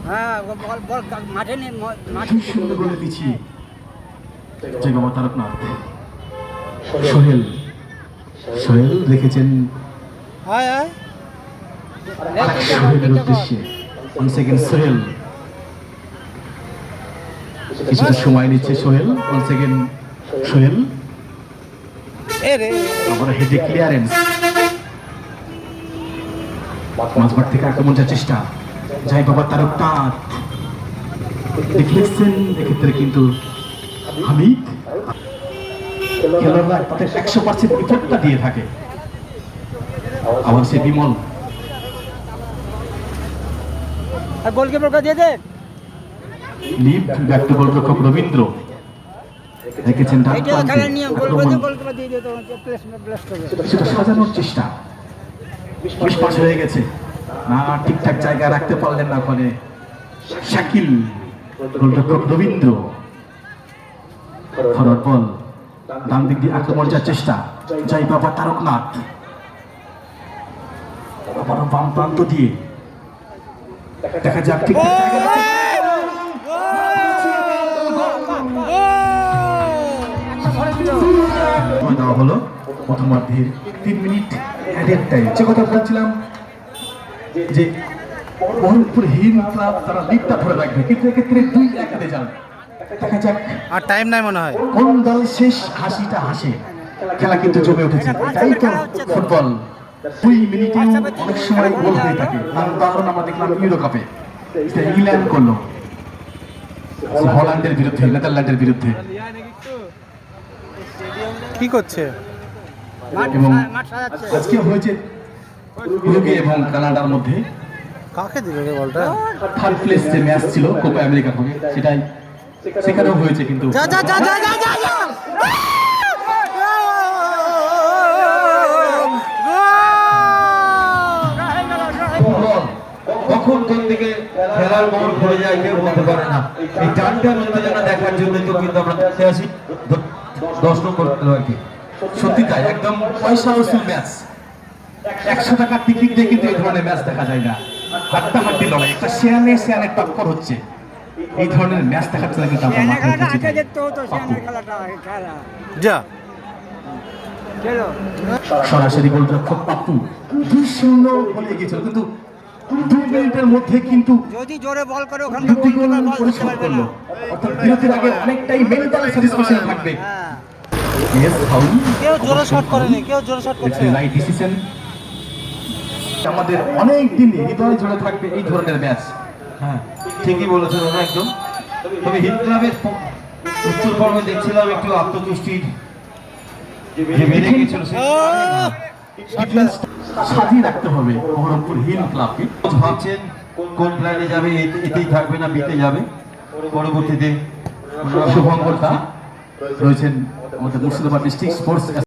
হ্যাঁ বল মাঠে নিয়ে মাঠে সুন্দর করে পিছিয়ে জয় বাবা তারকনাথ। সোহেল সোহেল রেখেছেন হ্যাঁ হ্যাঁ সোহেলের উদ্দেশ্যে। ওয়ান সেকেন্ড সোহেল, কিছুটা সময় নিচ্ছে সোহেল। ওয়ান সেকেন্ড সোহেল, আবার হেডে ক্লিয়ারেন্স। মাঝমাঠ থেকে আক্রমণ যাওয়ার চেষ্টা, জয় বাবা তারকনাথ দেখলেন। এক্ষেত্রে কিন্তু হামিদ খেলোয়াড়রা তাদের 100% এফোর্টটা দিয়ে থাকে। আবার সে বিমল, গোলকিপারকে দিয়ে দে। লিফট ব্যাক টু গোলরক্ষক রবীন্দ্র রেখেছেন ডান এইটা প্রান্তে। খেলার নিয়ম, আক্রমণ গোলকিপার দিয়ে দিতে হবে, প্লেস করবে। সেটা সাজানোর চেষ্টা, বিশ হয়ে গেছে না, ঠিকঠাক জায়গায় রাখতে পারলেন না ওখানে শাকিল। গোলরক্ষক রবীন্দ্র, ফরওয়ার্ড বল, ডান দিক দিয়ে আক্রমণ যাওয়ার চেষ্টা, জয় বাবা তারকনাথ আবার বাম প্রান্ত দিয়ে। দেখা যাক ঠিকঠাক জায়গায় দেওয়া হলো। প্রথমার্ধের 3 মিনিট অ্যাডেড টাইম। যে কথা বলছিলাম যে বহরমপুর হিম ক্লাব তারা লিগটা ধরে রাখবে, কিন্তু এক্ষেত্রে 2-1 যান। দেখা যাক আর টাইম নাই মনে হয়। কোন দল শেষ হাসিটা হাসে। খেলা কিন্তু জমে উঠেছে, এটাই তো ফুটবল। 2 মিনিটেও অনেক সময় গোল হয়ে থাকে। উদাহরণ আমরা দেখলাম ইউরো কাপে, ইংল্যান্ড করলো হল্যান্ডের বিরুদ্ধে, নেদারল্যান্ডের বিরুদ্ধে। কি করছে? এবং আজকে হয়েছে উরুগুয়ে এবং কানাডার মধ্যে কাকে দিল রে বলটা? থার্ড প্লেস যে ম্যাচ ছিল কোপা আমেরিকা থেকে, সেটাই সেখানেও হয়েছে। কিন্তু যা যা যা যা যা যা যা! কখন কোন দিকে খেলার মোড় ঘুরে যায় কেউ বলতে পারে না। এই চারটার উত্তেজনা দেখার জন্য তো কিন্তু আমরা দেখতে আসি 10 নম্বর খেলোয়াড়কে। সত্যি তাই, একদম পয়সা ওসুল ম্যাচ। 100 টাকার টিকিট দিয়ে কিন্তু এই ধরনের ম্যাচ দেখা যায় না। হাড্ডাহাড্ডি লড়াই, একটা শেয়ানে টক্কর হচ্ছে। এই ধরনের ম্যাচ দেখার জন্য কিন্তু আমরা মাঠে উঠেছি। যা সরাসরি গোলরক্ষক পাপ্পু 2-0 বলে গিয়েছিল, কিন্তু 2 মিনিটের মধ্যে কিন্তু যদি জোরে বল করে ওখানে দুটি গোল পরিশোধ করলো। অর্থাৎ বিরতির আগে অনেকটাই মেন্টাল স্যাটিসফ্যাকশন থাকবে। Yes, foul. কেউ জোরে শট করেনি, কেউ জোরে শট করছে না। Right decision. আমাদের অনেক দিন হৃদয় জুড়ে থাকবে এই ধরনের ম্যাচ। হ্যাঁ, ঠিকই বলেছেন ওরা একদম। তবে হিট ক্লাবের উত্তর পর্বে দেখছিলাম একটু আত্মতুষ্টির যে বেড়ে গিয়েছিল সাজিয়ে রাখতে হবে বহরমপুর হিল ক্লাবকে। ভাবছেন কোন প্ল্যানে যাবে, এতেই থাকবে না বিতে যাবে। পরবর্তীতে শুভঙ্কর দা রয়েছেন আমাদের মুর্শিদাবাদ ডিস্ট্রিক্ট স্পোর্টস